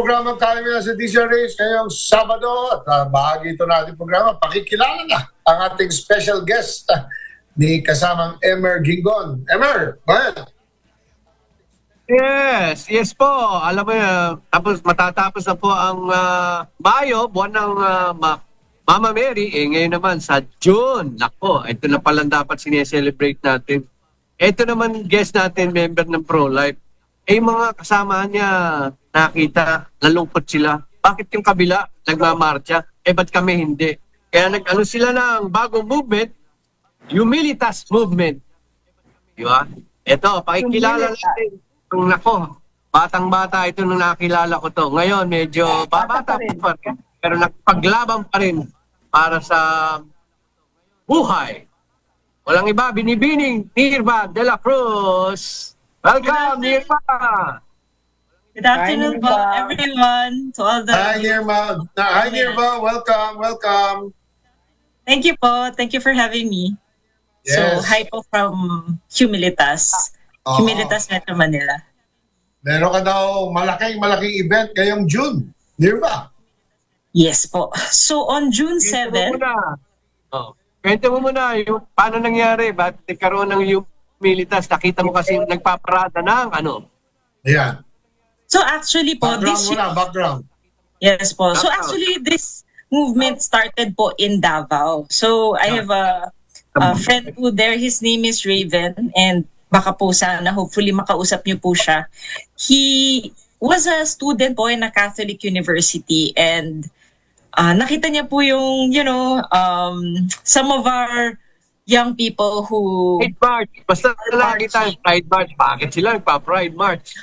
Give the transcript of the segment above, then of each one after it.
programang Kalamya sa Diesel Race ngayong Sabado at bahagi ito natin programa. Pakikilala na ang ating special guest ni kasamang Emer Gingon. Emer, go ahead. Yes po. Alam mo, tapos matatapos na po ang Mayo, buwan ng Mama Mary. Ngayon naman sa June. Nako, ito na palang dapat sineselebrate natin. Ito naman guest natin, member ng Pro-Life. Mga kasama niya, nakita, nalungkot sila. Bakit yung kabila nagmamarcha? Ba't kami hindi? Kaya nag-ano sila ng bagong movement, Humilitas Movement. Di ba? Ito, pakikilala natin. Nako, batang-bata ito nung nakilala ko to. Ngayon, medyo babata pa rin. Pero nagpaglaban pa rin para sa buhay. Walang iba, binibining Nirva de la Cruz. Welcome, Nirva! Good afternoon po, everyone. To all the... Hi, Nirva. Hi, Nirva. Welcome, welcome. Thank you po. Thank you for having me. Yes. So, hi po from Humilitas. Oo. Humilitas, Metro Manila. Meron ka daw malaking event ngayong June. Nirva. Yes po. So, on June 7, Kwento mo muna yung paano nangyari, ba't nagkaroon ng Humilitas? Nakita mo kasi nagpaparada ng ano? Ayan. so actually po, Background. Yes po. So, Background. actually, this movement started po in Davao. So, I have a friend po there. His name is Raven. And baka po sana, hopefully makausap niyo po siya. He was a student po in a Catholic university. And nakita niya po yung, some of our young people who... Pride March. Basta nakita yung Pride March. Bakit sila nagpa-Pride March?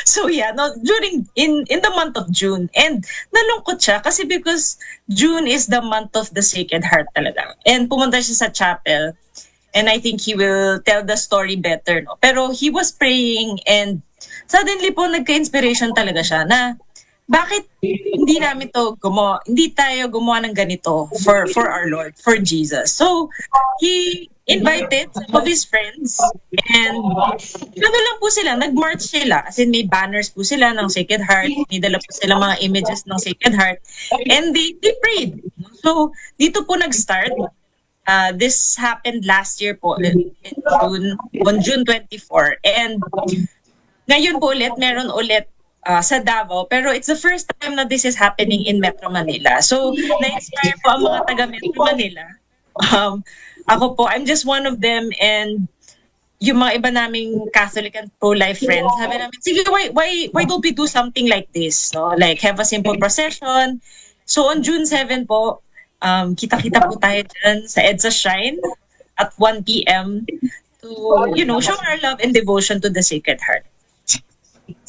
So yeah, during in the month of June, and nalungkot siya kasi because June is the month of the Sacred Heart talaga. And pumunta siya sa chapel, and I think he will tell the story better, no? Pero he was praying, and suddenly po nagka-inspiration talaga siya na bakit hindi tayo gumawa ng ganito for our Lord, for Jesus. So he invited some of his friends, and lang po sila, nag-march sila. As in, may banners po sila ng Sacred Heart, may dala po sila mga images ng Sacred Heart, and they prayed. So, dito po nag-start. This happened last year po, on June 24. And ngayon po ulit, meron ulit sa Davao, pero it's the first time na this is happening in Metro Manila. So, na-inspire po ang mga taga Metro Manila. Ako po, I'm just one of them, and yung mga iba naming Catholic and pro-life friends, sabi namin, sige, why don't we do something like this? No? Like, have a simple procession. So, on June 7 po, kita-kita po tayo dyan sa EDSA Shrine at 1 p.m. to, show our love and devotion to the Sacred Heart.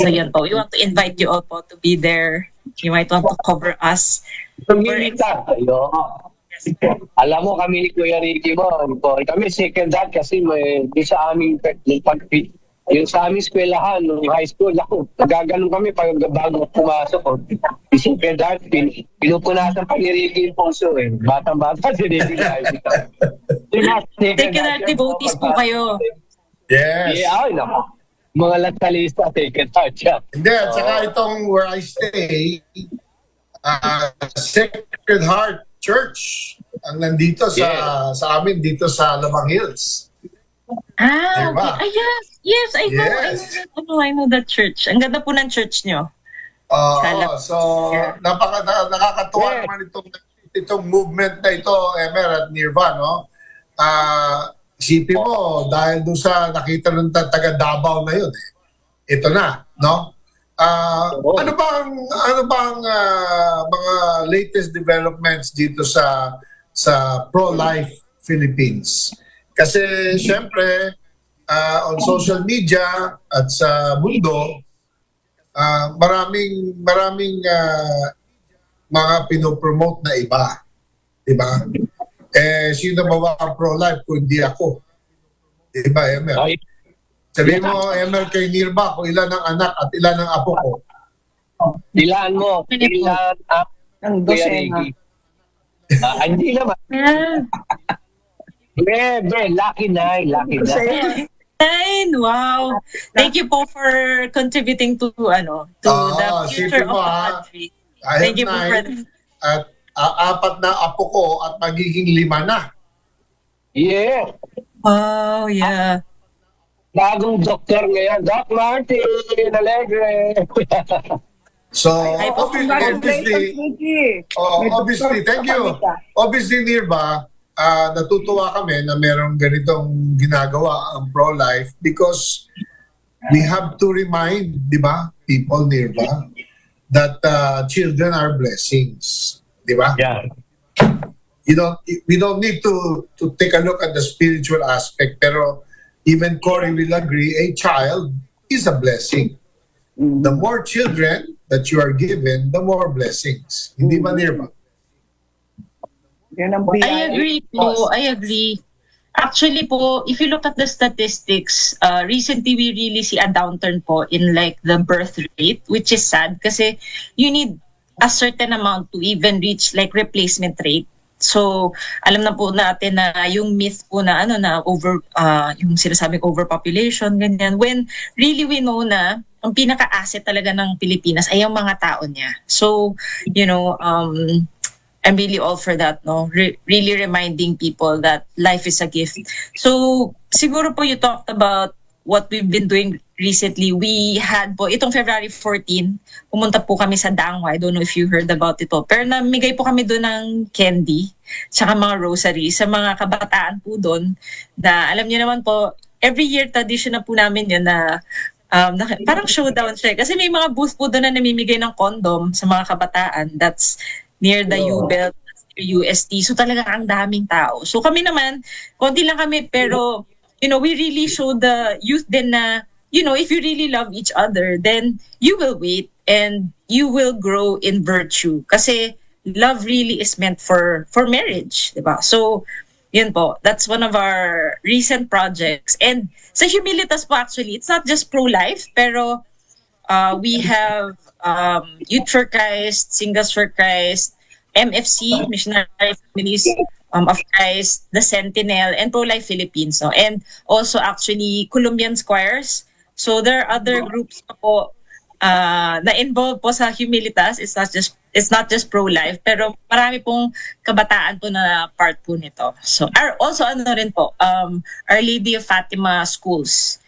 So, yun po. We want to invite you all po to be there. You might want to cover us. Alam mo kami ni Kuya Ricky mo, kami second hand kasi di sa aming yung sa aming eskwelahan, nung high school, ako, nagaganon kami pag bago pumasok. Second hand, pinupunasan pa ni Ricky yung puso eh. Batang-bata si Ricky. Second Heart devotees po kayo. Yes. Yeah, ay nako. Mga latalista, second heart siya. Hindi, at saka itong where I stay, Sacred Heart Church ang nandito sa amin dito sa Lamang Hills. Diba? Okay. Yes, I know. Yes. I know that church. Ang ganda po ng church nyo. So nakakatuwa naman itong movement na ito, Emer at Nirva, no? Isipin mo, dahil doon sa nakita ng taga Davao na yun, ito na, no? Ano bang mga latest developments dito sa Pro-Life Philippines? Kasi syempre on social media at sa mundo, maraming mga pinopromote na iba, di ba? Sino ba ang pro-life kung hindi ako? Di ba, Emer? Sabihin mo, Emer, kay Nirva, kung ilan ang anak at ilan ang apo ko. Ilan mo? Ilan ang Kuya Ricky? Hindi naman. Bebe, lucky na. Wow. Thank you po for contributing to the future isipin of mo, the ha? country. I have Thank you po for 9 at 4 na apo ko at magiging 5 na. Yeah. Oh, yeah. Bagong doktor ngayon. Doc Martin Alegre. So, Ay, obviously, obviously, thank you. Obviously, Nirva, natutuwa kami na merong ganitong ginagawa ang pro-life because we have to remind, di ba, people, Nirva, that children are blessings. Di ba? Yeah. We don't need to take a look at the spiritual aspect, pero even Cory will agree, a child is a blessing. The more children that you are given, the more blessings. Hindi ba, Nirva? Yan ang I biyaya. agree po. I agree. Actually po, if you look at the statistics, recently we really see a downturn po in like the birth rate, which is sad kasi you need a certain amount to even reach like replacement rate. So, alam na po natin na yung myth po na yung sinasabing overpopulation, ganyan. When really we know na ang pinaka-asset talaga ng Pilipinas ay yung mga tao niya. So, I'm really all for that, no? Really reminding people that life is a gift. So, siguro po you talked about what we've been doing recently. We had po, itong February 14, pumunta po kami sa Dangwa. I don't know if you heard about it po. Pero namigay po kami doon ng candy, tsaka mga rosary sa mga kabataan po doon. Na alam niyo naman po, every year tradition na po namin yun na parang showdown siya. Kasi may mga booth po doon na namimigay ng condom sa mga kabataan. That's near the U-Belt, UST. So talaga ang daming tao. So kami naman, konti lang kami, pero we really show the youth din na, if you really love each other, then you will wait and you will grow in virtue. Kasi love really is meant for marriage, diba? So, yun po. That's one of our recent projects. And sa Humilitas po actually, it's not just pro-life, pero we have Youth for Christ, Singles for Christ, MFC, Missionary Families of Christ, the Sentinel, and Pro-Life Philippines. No? And also actually Colombian Squires. So there are other groups pa po na involved po sa Humilitas. It's not just pro-life, pero marami pong kabataan po na part po nito. So also rin po, Our Lady of Fatima schools.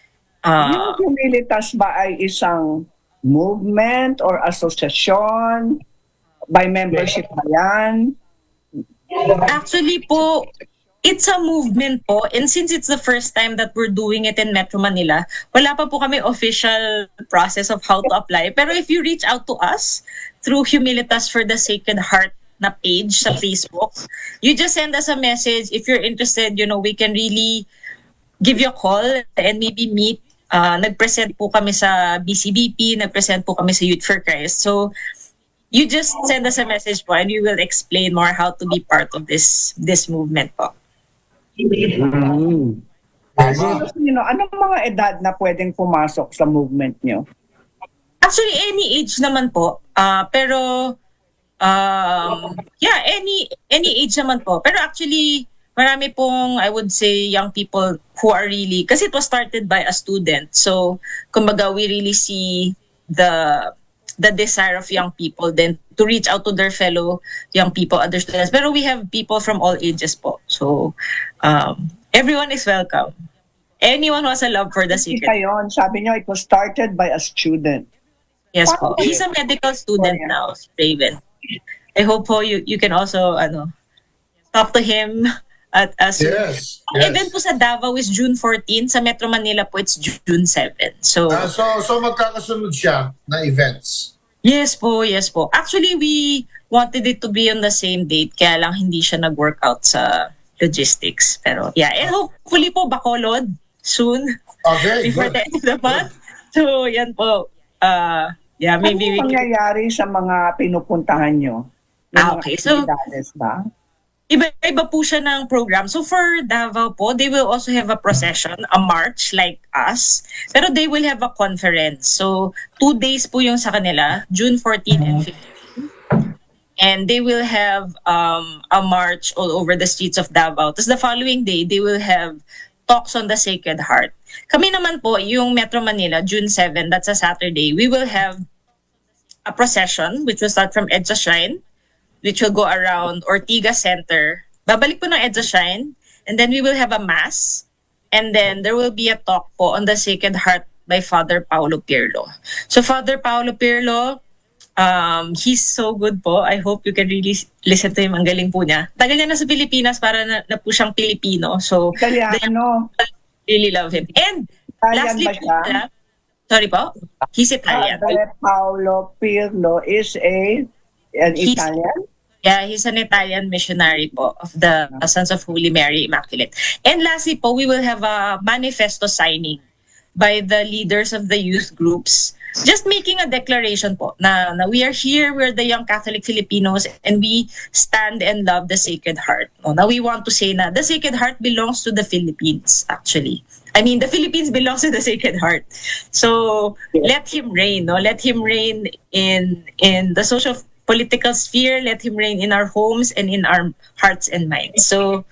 Yung Humilitas ba ay isang movement or association? By membership ba yan? Actually po, it's a movement po, and since it's the first time that we're doing it in Metro Manila, wala pa po kami official process of how to apply. Pero if you reach out to us through Humilitas for the Sacred Heart na page sa Facebook, you just send us a message. If you're interested, we can really give you a call and maybe meet. Nag-present po kami sa BCBP, nag-present po kami sa Youth for Christ. So, you just send us a message po and we will explain more how to be part of this movement po. Anong mga edad na pwedeng pumasok sa movement nyo? Actually, any age naman po. Pero, any age naman po. Pero actually, marami pong, I would say, young people who are really, kasi it was started by a student. So, kumbaga, we really see the desire of young people then to reach out to their fellow young people, other students. Pero we have people from all ages po. So, everyone is welcome. Anyone who has a love for the secret. Yun, sabi nyo, it was started by a student. Yes po. He's a medical student now, Raven. I hope po you can also talk to him at Yes. Event po sa Davao is June 14. Sa Metro Manila po, it's June 7. So, So magkakasunod siya na events. Yes po. Actually, we wanted it to be on the same date, kaya lang hindi siya nag-work out sa logistics. Pero yeah, and hopefully po Bacolod soon. Okay, before good. the end of the month. So, yan po. Maybe Ano mangyayari sa mga pinupuntahan nyo? Okay, so ba? Iba po siya ng program. So for Davao po, they will also have a procession, a march like us. Pero they will have a conference. So 2 days po yung sa kanila, June 14 and 15. And they will have a march all over the streets of Davao. Tapos the following day, they will have talks on the Sacred Heart. Kami naman po, yung Metro Manila, June 7, that's a Saturday, we will have a procession which will start from EDSA Shrine, which will go around Ortigas Center. Babalik po ng EDSA Shrine, and then we will have a mass, and then there will be a talk po on the Sacred Heart by Father Paulo Pirlo. So Father Paulo Pirlo, he's so good po. I hope you can really listen to him. Ang galing po niya. Tagal niya na sa Pilipinas para na po siyang Pilipino. So, Italiano. really love him. And Italian lastly ba po siya? pala, sorry po, he's Italian. Padre Paolo Pirlo is an He's- Italian? Yeah, he's an Italian missionary po of the Sons of Holy Mary Immaculate. And lastly po, we will have a manifesto signing by the leaders of the youth groups, just making a declaration po na we are here, we're the young Catholic Filipinos, and we stand and love the Sacred Heart. No? Now we want to say na the Sacred Heart belongs to the Philippines, actually. I mean, the Philippines belongs to the Sacred Heart. So let him reign, no? Let him reign in the social political sphere, let him reign in our homes and in our hearts and minds. So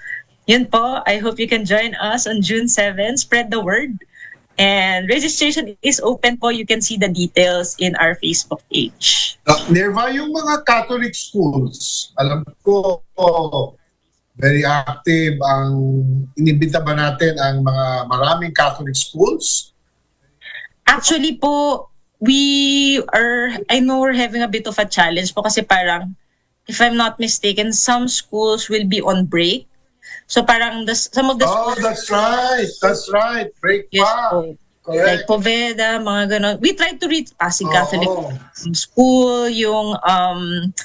yun po, I hope you can join us on June 7, spread the word. And registration is open po. You can see the details in our Facebook page. Nerva, yung mga Catholic schools, alam ko, very active. Inibita ba natin ang mga maraming Catholic schools? Actually po, I know we're having a bit of a challenge po kasi parang, if I'm not mistaken, some schools will be on break. So parang some of the Oh, schools, that's right. That's right. Break yes pa. po, Correct. like Poveda, mga ganon. We try to reach Pasig Catholic Oo. School, yung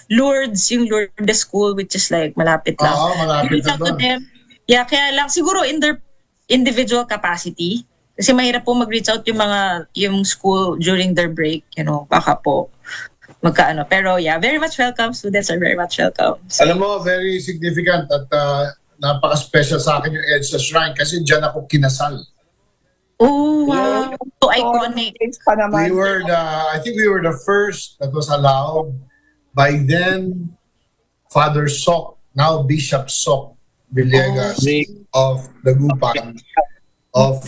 Lourdes, yung Lourdes School, which is like malapit lang. Oo, malapit Reach na out to doon. them. Yeah, kaya lang siguro in their individual capacity. Kasi mahirap po mag-reach out yung school during their break, baka po magkaano. Pero yeah, very much welcome. Students are very much welcome. So, Alam mo, very significant at napaka-special sa akin yung EDSA Shrine kasi dyan ako kinasal. oh, wow. So iconic. It's pa naman. I think we were the first that was allowed by then Father Sok, now Bishop Sok Villegas of Dagupan, of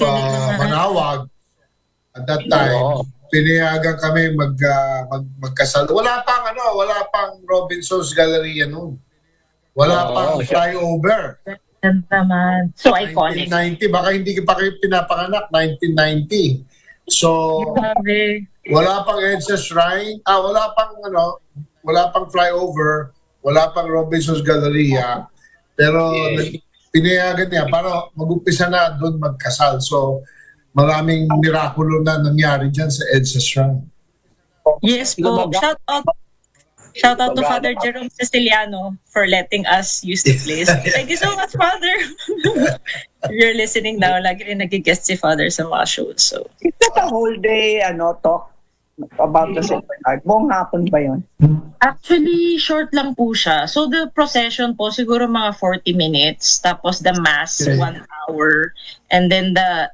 Manawag. At that time, pinayagan kami magkasal. Wala pang Robinson's Galleria noon. Wala pang flyover. Yan naman. So iconic. 1990, baka hindi pa kayo pinapanganak, 1990. So, Grabe. wala pang EDSA Shrine, wala pang flyover, wala pang Robinson's Galleria, pero pinayagan niya para mag-umpisa na doon magkasal. So, maraming mirakulo na nangyari dyan sa EDSA Shrine. Yes po. Shout out to Father Jerome Siciliano for letting us use the place. Thank you so much, Father. If you're listening now, lagi rin nag-guest si Father sa mga shows. So, Is that a whole day talk about the Sacred Heart? Buong hapon ba yun? actually, short lang po siya. So, the procession po, siguro mga 40 minutes. Tapos the mass, Okay. 1 hour. And then the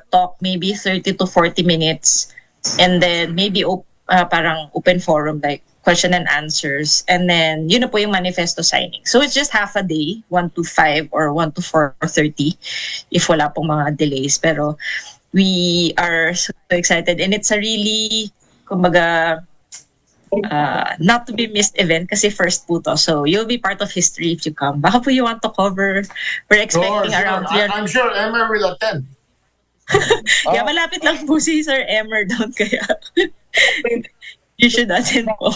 talk, maybe 30 to 40 minutes. And then maybe parang open forum, like question and answers. And then, yun na po yung manifesto signing. So, it's just half a day, 1 to 5 or 1 to 4:30 if wala pong mga delays. Pero, we are so excited. And it's a really, kumbaga, not to be missed event kasi first po to. So, you'll be part of history if you come. Baka po you want to cover. We're expecting around here. I'm sure Emma will attend. Yeah, malapit lang po si Sir Emer doon. Kaya, you should attend po.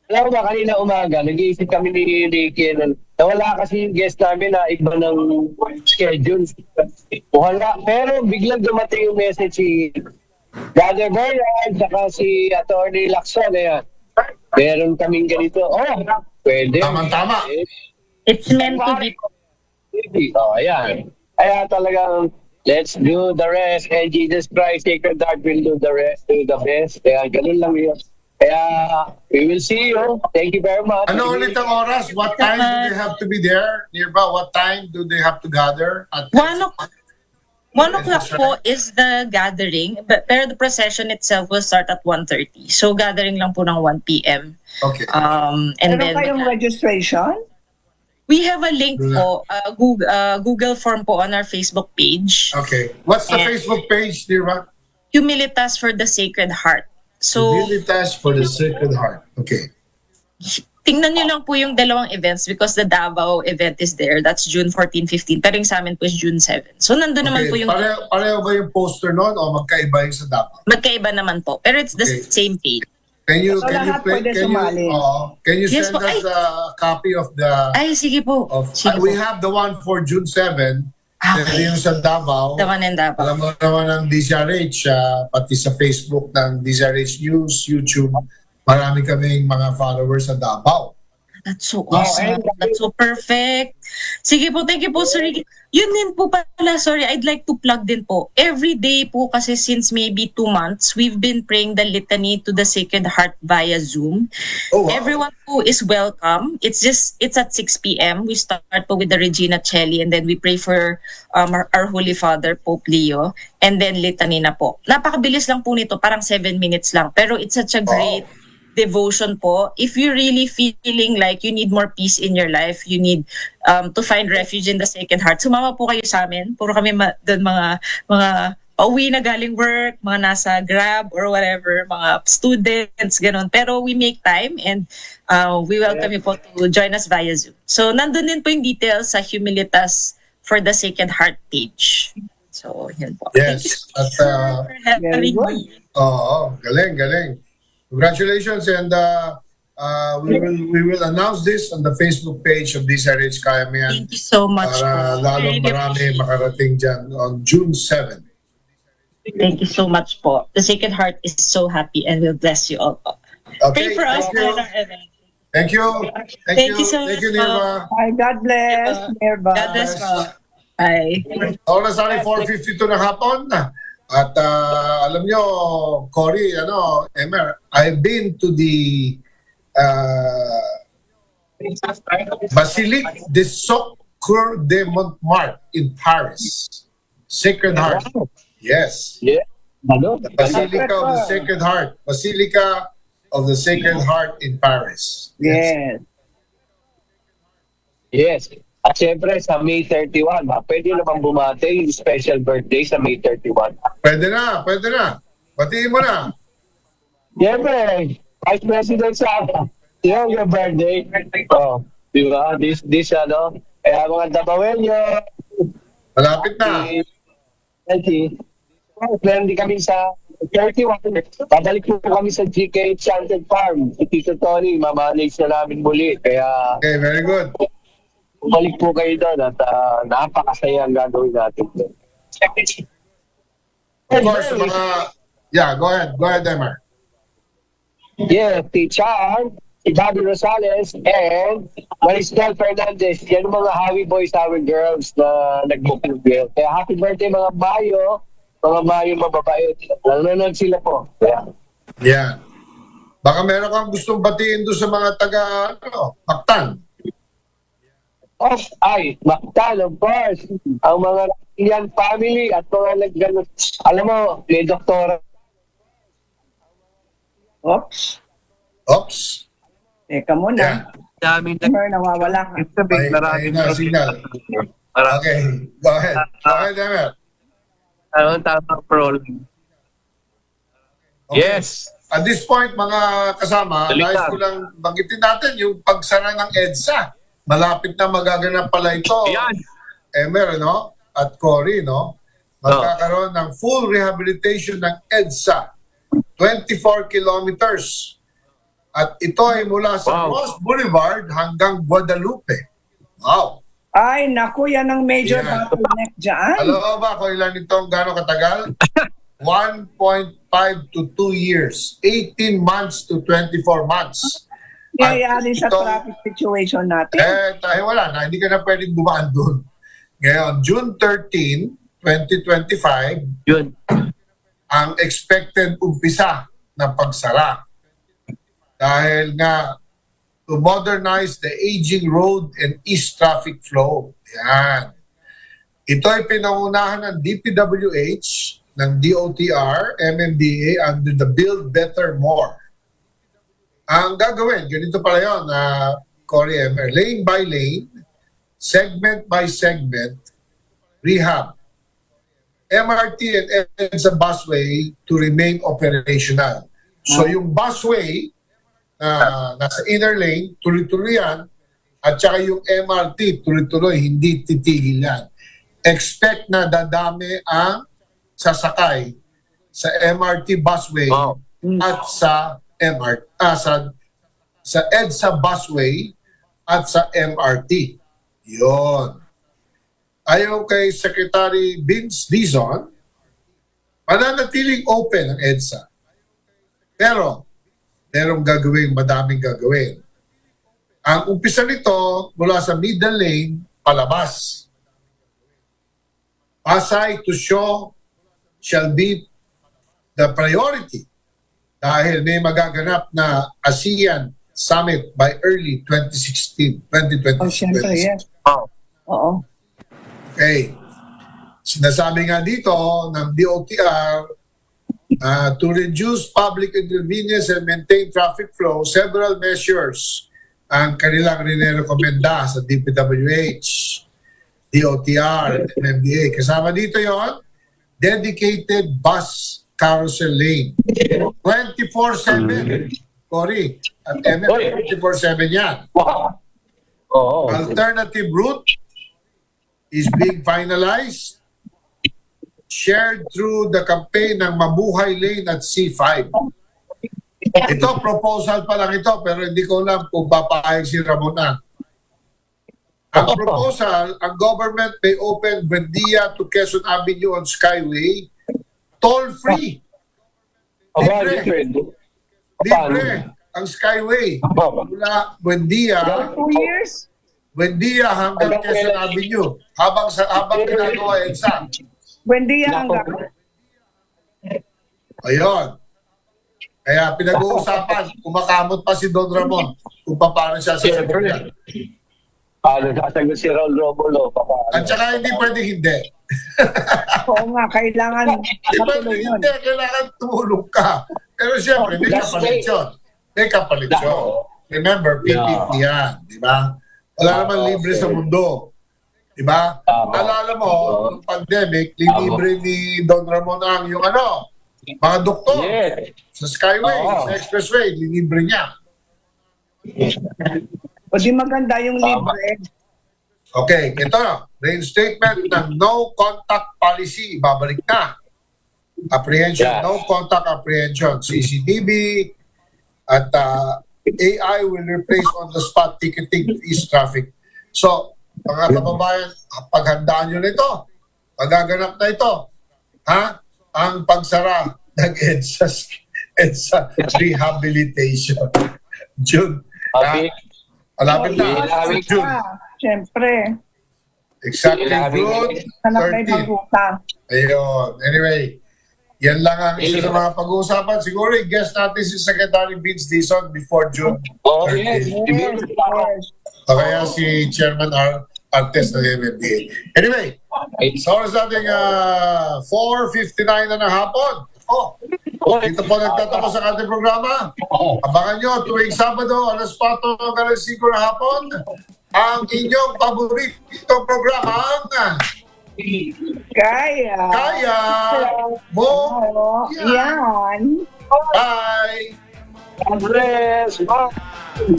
Alam mo ba, kanina umaga, nag-iisip kami ni Ricky nawala kasi yung guest namin na iba ng schedule. Wala. Pero biglang dumating yung message si Brother Bernard saka si Attorney Lacson. Meron kaming ganito. Pwede. Tama-tama. It's meant to be. Ayan. Kaya talagang let's do the rest. And Jesus Christ, Sacred Heart will do the rest, do the best. Kaya ganun lang yun. Kaya we will see you. Thank you very much. Ano ulit ang oras? What time do they have to be there? Nearby, what time do they have to gather? At 1 o'clock po is the gathering, pero the procession itself will start at 1:30. So gathering lang po ng 1 p.m. Okay. And Meron then kayong registration? We have a link Wala. po, Google form po on our Facebook page. Okay. What's the Yeah. Facebook page, Nirvan? Humilitas for the Sacred Heart. So, Humilitas for the Sacred Heart. Okay. tingnan nyo lang po yung dalawang events because the Davao event is there. That's June 14, 15. Pero yung sa amin po is June 7. So, nandun naman po Okay. yung Pareho ba yung poster noon o magkaiba yung sa Davao? magkaiba naman po. Pero it's the Okay. same page. Can you So, lahat pwede sumali. can you Yes send po. us a copy of the Ay, sige po. Sige we po. have the one for June 7. Okay. Yung sa Davao. The one in Davao. Alam mo naman ng DZRH, pati sa Facebook ng DZRH News, YouTube, marami kaming mga followers sa Davao. That's so awesome. That's so perfect. Sige po, thank you po, Sir Ricky. Yun din po pala, sorry, I'd like to plug din po. Every day po kasi since maybe 2 months, we've been praying the litany to the Sacred Heart via Zoom. Oh, wow. Everyone po is welcome. It's at 6 p.m. We start po with the Regina Celli and then we pray for our Holy Father, Pope Leo, and then litany na po. Napakabilis lang po nito, parang 7 minutes lang. Pero it's such a great devotion po. If you're really feeling like you need more peace in your life, you need to find refuge in the Sacred Heart, sumama po kayo sa amin. Puro kami doon mga pauwi na galing work, mga nasa Grab or whatever, mga students, ganun. Pero we make time and we welcome you po to join us via Zoom. So, nandun din po yung details sa Humilitas for the Sacred Heart page. So, yun po. Yes. At, For Very having good. me. galing. Congratulations, and we will announce this on the Facebook page of DZRH Kayamayan Thank you so much para po. lalong Really marami appreciate it. makarating dyan on June 7. Thank you so much po. The Sacred Heart is so happy and will bless you all po. Okay, Pray for us thank for you. our event. Thank you. Thank you so Thank you, much, Nirva. Hi, God bless. Nerva. God bless po. Bye. Oras na 4:52 ng hapon. At alam nyo, Cory, Emer, I've been to the Basilique de Socre de Montmartre in Paris. Sacred Heart. Yes. Yeah. Ano? The Basilica of the Sacred Heart. Basilica of the Sacred Heart in Paris. Yes. Yes. At syempre, sa May 31, pwede naman bumate yung special birthday sa May 31. Pwede na. Batiin mo na. Siyempre, Vice President Sara, your birthday. Oh, di ba? Kaya mga Dabawenyo, Malapit na. Thank you. Meron din kami sa 31. Babalik po kami sa GK Enchanted Farm. Si Tito Tony, mamanage na namin muli. Kaya Okay, very good. balik po kayo doon at napakasaya ang gagawin natin. Of course, go ahead, Emer. Yeah, si Char, si Bobby Rosales, and Marisol Fernandez. Yan ang mga Hawi Boys, Hawi Girls na nag-booking bill. Kaya happy birthday mga Mayo mababait. Nanonood sila po. Kaya, Yeah. Baka meron kang gustong batiin doon sa mga taga, Mactan. Mactan, of course. Ang mga Yan family at mga nagganot. Alam mo, may doktora. Oops. Oops. Teka muna. Yeah. Daming Sir, nawawala ka. May na signal. Okay. Go ahead. Go ahead, Emer. Tama, problem. Okay. Yes. At this point, mga kasama, Balikan. nais ko lang banggitin natin yung pagsara ng EDSA. Malapit na magaganap pala ito. Yan. Emer, at Cory, magkakaroon ng full rehabilitation ng EDSA. 24 kilometers. At ito ay mula sa Wow. Ross Boulevard hanggang Guadalupe. Wow. Ay, naku, yan ang major Yeah. bottleneck dyan. Alam mo ba kung ilan itong gano'ng katagal? 1.5 to 2 years. 18 months to 24 months. Nangyayari sa Ito- traffic situation natin. Tayo wala na. Hindi ka na pwedeng dumaan doon. Ngayon, June 13, 2025, Yun. ang expected umpisa ng pagsara. Dahil nga, to modernize the aging road and east traffic flow. Yan. Ito ay pinangunahan ng DPWH, ng DOTR, MMDA under the Build Better More. Ang gagawin, ganito pala yun, Cory Emer, lane by lane, segment by segment, rehab. MRT and EDSA busway to remain operational. So yung busway na nasa inner lane, tuloy-tuloy yan, at saka yung MRT, tuloy-tuloy, hindi titigil yan. Expect na dadami ang sasakay sa MRT busway Wow. at sa sa EDSA busway at sa MRT. Yon. Ayon kay Secretary Vince Dizon, mananatiling open ang EDSA. Pero, merong gagawin, madaming gagawin. Ang umpisa nito mula sa middle lane, palabas. Pasay to Shaw shall be the priority dahil may magaganap na ASEAN Summit by early 2016, 2020. Oh, syempre, yes. Oh. Oo. Okay. Sinasabi nga dito ng DOTR, to reduce public inconvenience and maintain traffic flow, several measures ang kanilang rinerekomenda sa DPWH, DOTR, at MMDA. Kasama dito yon dedicated bus carousel lane. 24/7, Cory. At MMDA, 24/7 yan. Wow. Oo. Alternative route is being finalized, shared through the campaign ng Mabuhay Lane at C5. Ito, proposal pa lang ito, pero hindi ko alam kung papayag si Ramona. Ang proposal, ang government may open Buendia to Quezon Avenue on Skyway, toll-free. Aba, Libre. depende. Libre ang Skyway. Mula Buendia, 2 years? Buendia hanggang Quezon Avenue. Habang ginagawa EDSA. Buen dia hanggang. Ayun. Kaya pinag-uusapan, kumakamot pa si Don Ramon kung paano siya sasagutin. Paano sasagot si Raul Romulo? At saka hindi pwede hindi. Oo nga, kailangan Hindi pwede matuloy yun. hindi, kailangan tumulong ka. Pero siyempre, may kapalit yun. May kapalit yun. Remember, PPP yan, di ba? Wala naman libre sa mundo. Di ba? Alala mo, nung pandemic, libre ni Don Ramon ang yung mga doktor Yes. sa Skyway, sa Expressway, libre niya. O di maganda yung libre. Okay, ito, reinstatement ng no contact policy, babalik na. Apprehension, Yeah. no contact apprehension, CCTV, at AI will replace on-the-spot ticketing for East traffic. So, mga kababayan, paghandaan nyo na ito. Magaganap na ito. Ha? Ang pagsara ng EDSA rehabilitation. June. Sabi, Malapit na. Ilawin June. Siyempre, Exactly. June anak na 13. maguta. Ayun. Anyway, yan lang ang isa sa mga pag-uusapan. Siguro i-guess natin si Secretary Vince Dizon before June oh, yes. 13. Yes, yes. O kaya si Chairman Artes ng MMDA. Anyway, sa oras natin 4:59 na hapon. Dito po nagtatapos ang ating programa. Abangan nyo tuwing Sabado, alas 4 hanggang alas 5 na hapon, ang inyong paboritong programa, Kaya. Kaya Mo Oo, yan. Bye! God bless. Bye.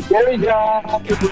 Very good.